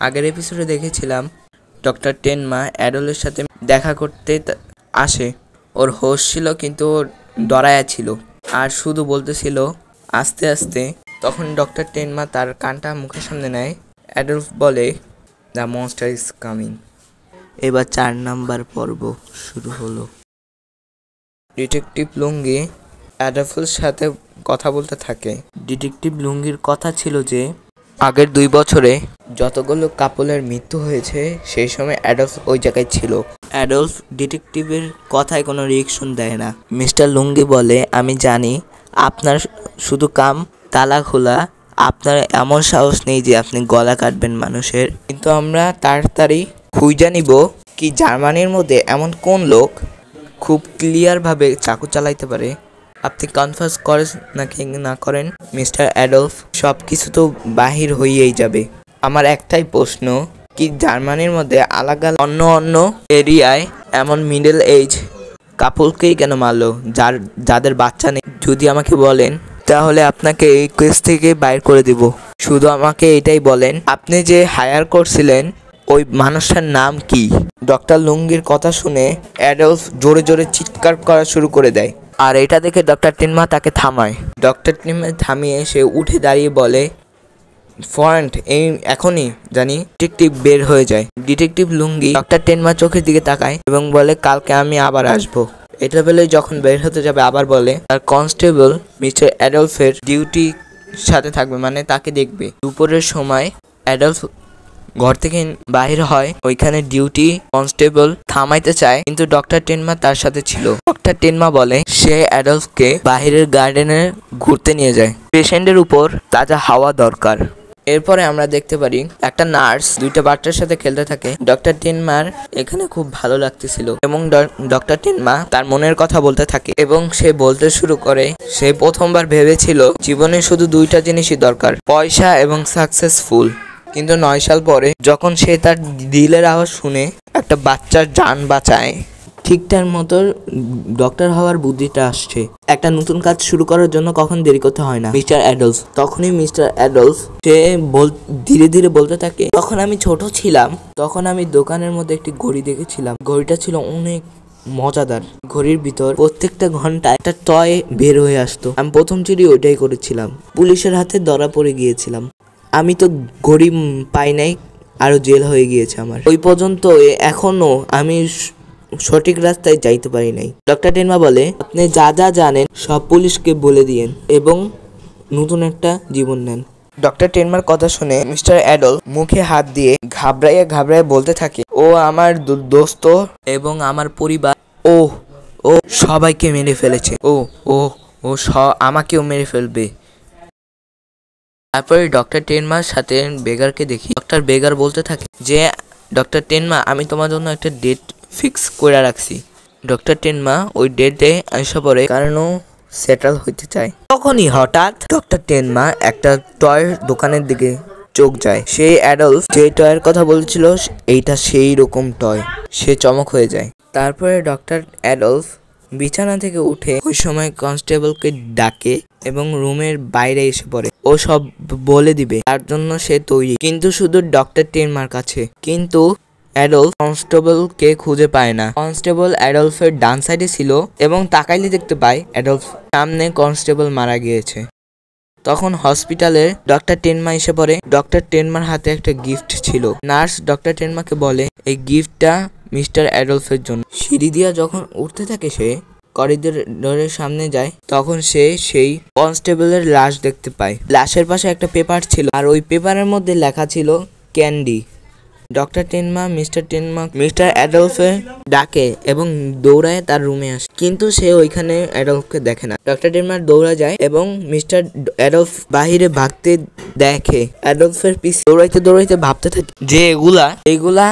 আগের এপিসোডে দেখেছিলাম ডক্টর টেনমা অ্যাডলের সাথে দেখা করতে আসে। ওর হোশ ছিল কিন্তু ও ডরায়া ছিল আর শুধু বলতেছিল আস্তে আস্তে। তখন ডক্টর টেনমা তার কানটা মুখের সামনে নেয়। অ্যাডলফ বলে দ্য মনস্টার ইজ কামিং। এবার 4 নাম্বার পর্ব শুরু হলো। ডিটেকটিভ লুঙ্গি অ্যাডলফের সাথে কথা বলতে থাকে। ডিটেকটিভ লুঙ্গির কথা ছিল যে আগের 2 বছরে যতগুলো কাপলের মৃত্যু হয়েছে সেই সময় অ্যাডলফ ওই জায়গায় ছিল। অ্যাডলফ ডিটেকটিভের কথায় কোনো রিয়েকশন দেয় না। মিস্টার লুঙ্গি বলে আমি জানি আপনার শুধু কাম তালা খোলা, আপনার এমন সাহস নেই যে আপনি গলা কাটবেন মানুষের, কিন্তু আমরা তাড়াতাড়ি খুঁজে নিব কি জার্মানির মধ্যে এমন কোন লোক খুব ক্লিয়ারভাবে চাকু চালাইতে পারে। আপনি কনফার্স করেন নাকি না করেন মিস্টার অ্যাডলফ, সব কিছু তো বাহির হয়েই যাবে। আমার একটাই প্রশ্ন, কি জার্মানির মধ্যে আলাদা অন্য এরিয়ায় এমন মিডল এজ কাপলকেই কেন মারলো যাদের বাচ্চা নেই? যদি আমাকে বলেন তাহলে আপনাকে এই কেস থেকে বাইর করে দিব। শুধু আমাকে এটাই বলেন, আপনি যে হায়ার করছিলেন ওই মানুষটার নাম কি? ডক্টর লুঙ্গির কথা শুনে অ্যাডলফ জোরে জোরে চিৎকার করা শুরু করে দেয় আর এটা দেখে ডক্টর টেনমা তাকে থামায়। ডক্টর টেনমা থামিয়ে সে উঠে দাঁড়িয়ে বলে ফ্রন্ট এই এখনই জানি। ডিটেকটিভ বের হয়ে যায়। ডিটেকটিভ লুঙ্গি ডক্টর টেনমা চোখের দিকে তাকায় এবং বলে কালকে আমি আবার আসবো। এটা বলে যখন বের হতে যাবে আবার বলে তার কনস্টেবল মিস্টার অ্যাডলফের ডিউটি সাথে থাকবে, মানে তাকে দেখবে। দুপুরের সময় অ্যাডলফ ঘর থেকে বাহির হয়, ওইখানে ডিউটি কনস্টেবল থামাইতে চায় কিন্তু ডক্টর টেনমা তার সাথে ছিল। ডক্টর টেনমা বলে সে অ্যাডলফকে বাহিরের গার্ডেনে ঘুরতে নিয়ে যায়, পেশেন্টের উপর তাজা হাওয়া দরকার। এরপরে আমরা দেখতে পারি একটা নার্স 2টা বাচ্চার সাথে খেলতে থাকে। ডক্টর টেনমার এখানে খুব ভালো লাগতেছিল এবং ডক্টর টেনমা তার মনের কথা বলতে থাকে এবং সে বলতে শুরু করে সে প্রথমবার ভেবেছিল জীবনে শুধু 2টা জিনিসই দরকার, পয়সা এবং সাকসেসফুল। কিন্তু 9 সাল পরে যখন সে তার দিলের আওয়াজ শুনে একটা বাচ্চার জান বাঁচায়, ঠিকঠাক মতো ডক্টর হওয়ার বুদ্ধিটা আসছে। একটা নতুন কাজ শুরু করার জন্য কখন দেরি করতে হয় না মিস্টার অ্যাডলফ। তখনই মিস্টার অ্যাডলফ সে ধীরে ধীরে বলতে থাকে তখন আমি ছোট ছিলাম, তখন আমি দোকানের মধ্যে একটি ঘড়ি দেখেছিলাম। ঘড়িটা ছিল অনেক মজাদার। ঘড়ির ভিতর প্রত্যেকটা ঘন্টায় একটা টয় বের হয়ে আসতো। আমি প্রথম চুরি ওইটাই করেছিলাম, পুলিশের হাতে ধরা পড়ে গিয়েছিলাম। আমি তো ঘড়ি পাই নাই, আরো জেল হয়ে গিয়েছে আমার। ওই পর্যন্ত এখনো আমি সঠিক রাস্তায় যাইতে পারি নাই। ডক্টর টেনমা বলে আপনি যা যা জানেন সব পুলিশকে বলে দিয়েন এবং নতুন একটা জীবন নেন। ডক্টর টেনমার কথা শুনে মিস্টার অ্যাডল মুখে হাত দিয়ে ঘাবড়াইয়া বলতে থাকে ও আমার দোস্ত এবং আমার পরিবার ও সবাইকে মেরে ফেলেছে, ও আমাকেও মেরে ফেলবে। তারপরে ডক্টর টেনমার সাথে বেগারকে দেখি। ডক্টর বেগার বলতে থাকে যে ডক্টর টেনমা আমি তোমার জন্য একটা ডেট ফিক্স করে রাখছি। ডক্টর টেনমা ওই ডেটে আসা পরে কারণও সেটেল হইতে চায়। তখনই হঠাৎ ডক্টর টেনমা একটা টয়ের দোকানের দিকে চোখ যায়। সেই অ্যাডলফ যে টয়ের কথা বলছিল এইটা সেই রকম টয়, সে চমক হয়ে যায়। তারপরে ডক্টর অ্যাডলফ বিছানা থেকে উঠে ওই সময় কনস্টেবলকে ডাকে এবং রুমের বাইরে এসে পড়ে। ও সব বলে দিবে, তার জন্য সে তৈরি, কিন্তু শুধু ডক্টর টেনমার কাছে। কিন্তু অ্যাডলফ কনস্টেবলকে খুঁজে পায় না। কনস্টেবল অ্যাডলফের ডান সাইডে ছিল এবং তাকাইলে দেখতে পায় অ্যাডলফ সামনে কনস্টেবল মারা গিয়েছে। তখন হসপিটালে ডক্টর টেনমা এসে পড়ে। ডক্টর টেনমার হাতে একটা গিফট ছিল। নার্স ডক্টর টেনমাকে বলে এই গিফটটা মিস্টার অ্যাডলফের জন্য। সিঁড়ি দিয়া যখন উঠতে থাকে সে করিডোরের সামনে যায়, তখন সে সেই কনস্টেবলের লাশ দেখতে পায়। লাশের পাশে একটা পেপার ছিল আর ওই পেপারের মধ্যে লেখা ছিল ক্যান্ডি। ডক্টর টেনমা মিস্টার অ্যাডলফে ডাকে এবং দৌড়ায় তার রুমে আসে, কিন্তু সে ওইখানে অ্যাডলফকে দেখে না। ডক্টর টেনমা দৌড়া যায় এবং মিস্টার অ্যাডলফ বাহিরে ভাগতে দেখে। অ্যাডলফের পিছে দৌড়াইতে ভাবতে থাকে যে এগুলা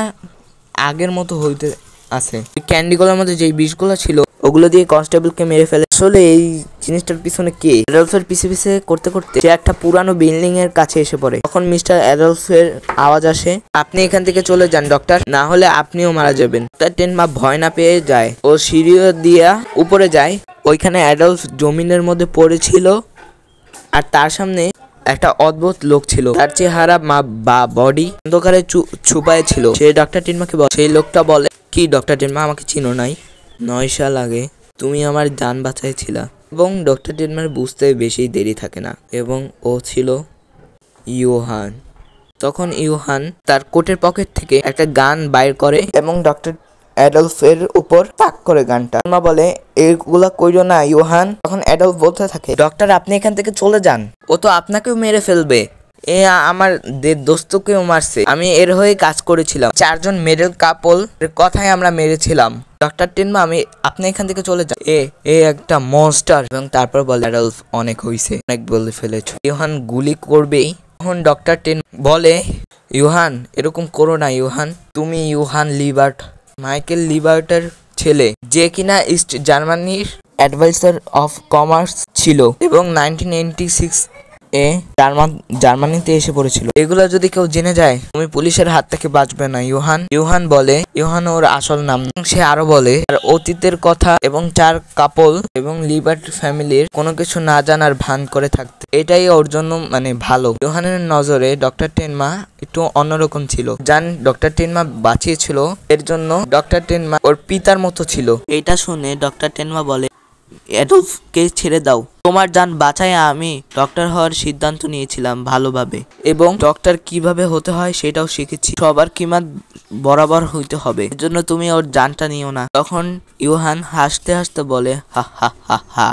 আগের মতো হইতে আছে। ক্যান্ডিগুলোর মধ্যে যে বিষগুলো ছিল ওগুলো দিয়ে কনস্টেবলকে মেরে ফেলে। আসলে এই জিনিসটার পিছনে কে? অ্যাডলফের পিছে করতে সে একটা পুরানো বিল্ডিং এর কাছে এসে পড়ে। তখন মিস্টার অ্যাডলফের আওয়াজ আসে আপনি এখান থেকে চলে যান ডক্টর, না হলে আপনিও মারা যাবেন। ডক্টর টেনমা ভয় না পেয়ে যায়, ও সিঁড়ি দিয়া উপরে যায়। ওইখানে অ্যাডলফ জমিনের মধ্যে পড়েছিল আর তার সামনে একটা অদ্ভুত লোক ছিল, তার চেহারা বা বডি অন্ধকারে ছুপায় ছিল। সে ডক্টর টেনমাকে বলে, সেই লোকটা বলে, কি ডক্টর টেনমা, আমাকে চিনো নাই? 9 সাল আগে তুমি আমার জান বাঁচাইছিলা। এবং ডক্টর টেনমার বুঝতে বেশি দেরি থাকে না, এবং ও ছিল ইউহান। তখন ইউহান তার কোটের পকেট থেকে একটা গান বাইর করে এবং ডক্টর অ্যাডলফের উপর তাক করে গানটা। মা বলে, এগুলা কইরো না ইউহান। তখন অ্যাডলফ বলতে থাকে, ডক্টর আপনি এখান থেকে চলে যান, ও তো আপনাকেও মেরে ফেলবে। এ আমার দোস্তকেও মারছে, আমি এর হয়ে কাজ করেছিলাম। 4 জন মেডেল কাপল কথাই আমরা মেরেছিলাম। ডক্টর টেনমা আপনি এখান থেকে চলে যান, এ একটা মনস্টার। এবং তারপর বলে, অ্যাডলফ অনেক হইছে, অনেক বলে ফেলেছ। ইউহান গুলি করবেই, তখন ডক্টর টেন বলে, ইউহান এরকম করো না ইউহান, তুমি ইউহান লিবার্ট, মাইকেল লিবার্টের ছেলে, যে কিনা ইস্ট জার্মানির অ্যাডভাইজার অফ কমার্স ছিল এবং 1996 এ জার্মানিতে এসে পড়েছিল। এগুলো যদি কেউ জেনে যায় তুমি পুলিশের হাত থেকে বাঁচবে না ইউহান। ইউহান বলে, ইউহান ওর আসল নাম। সে আরো বলে তার অতীতের কথা এবং 4 কাপল এবং লিবার্ট ফ্যামিলির কোনো কিছু না জানার ভান করে থাকতে, এটাই ওর জন্য ভালো। ইউহানের নজরে ডক্টর টেনমা একটু অন্যরকম ছিল। জান ডক্টর টেনমা বাঁচিয়েছিল, এর জন্য ডক্টর টেনমা ওর পিতার মতো ছিল। এটা শুনে ডক্টর টেনমা বলে, অ্যাডলফকে ছেড়ে দাও, তোমার জান বাঁচায় আমি ডক্টর হওয়ার সিদ্ধান্ত নিয়েছিলাম ভালোভাবে, এবং ডক্টর কিভাবে হতে হয় সেটাও শিখেছি। সবার কিমাত বরাবর হইতে হবে, এজন্য তুমি ওর জানটা নিও না। তখন ইউহান হাসতে হাসতে বলে, হা হা হা হা,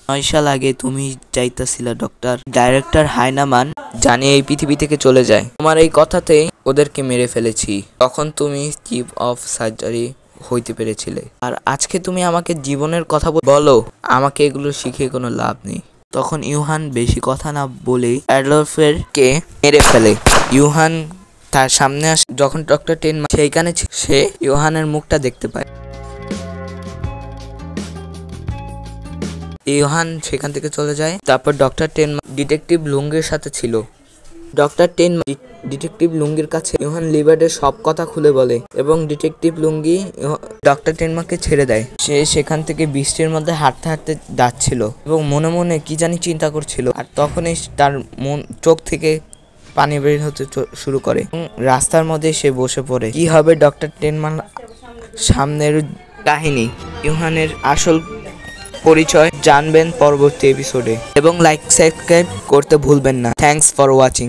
9 সাল আগে তুমি চাইতেছিলে ডক্টর। ডাইরেক্টর হাইনামান জানি এই পৃথিবী থেকে চলে যায়, তোমার এই কথাতেই ওদেরকে মেরে ফেলেছি। তখন তুমি চিফ অফ সার্জারি হইতে পেরেছিলে, আর আজকে তুমি আমাকে জীবনের কথা বলো, আমাকে এগুলো শিখে কোনো লাভ নেই। তখন ইউহান বেশি কথা না বলেই অ্যাডলফের কে মেরে ফেলে। ইউহান তার সামনে আসে, যখন ডক্টর টেনমা সেইখানে সে ইউহানের মুখটা দেখতে পায়। ইউহান সেখান থেকে চলে যায়। তারপর ডক্টর টেনমা ডিটেকটিভ লুঙ্গের সাথে ছিল। ডক্টর টেনমা ডিটেকটিভ লুঙ্গির কাছে ইউহান লিবার্টের সব কথা খুলে বলে এবং ডিটেকটিভ লুঙ্গি ডক্টর টেনমাকে ছেড়ে দেয়। সে সেখান থেকে বৃষ্টির মধ্যে হাঁটতে হাঁটতে যাচ্ছিল এবং মনে মনে কি জানি চিন্তা করছিল, আর তখনই তার চোখ থেকে পানি বের হতে শুরু করে। রাস্তার মধ্যে সে বসে পড়ে। কি হবে ডক্টর টেনমার সামনের কাহিনী, ইউহানের আসল পরিচয় জানবেন পরবর্তী এপিসোডে, এবং লাইক সাবস্ক্রাইব করতে ভুলবেন না। Thanks for watching.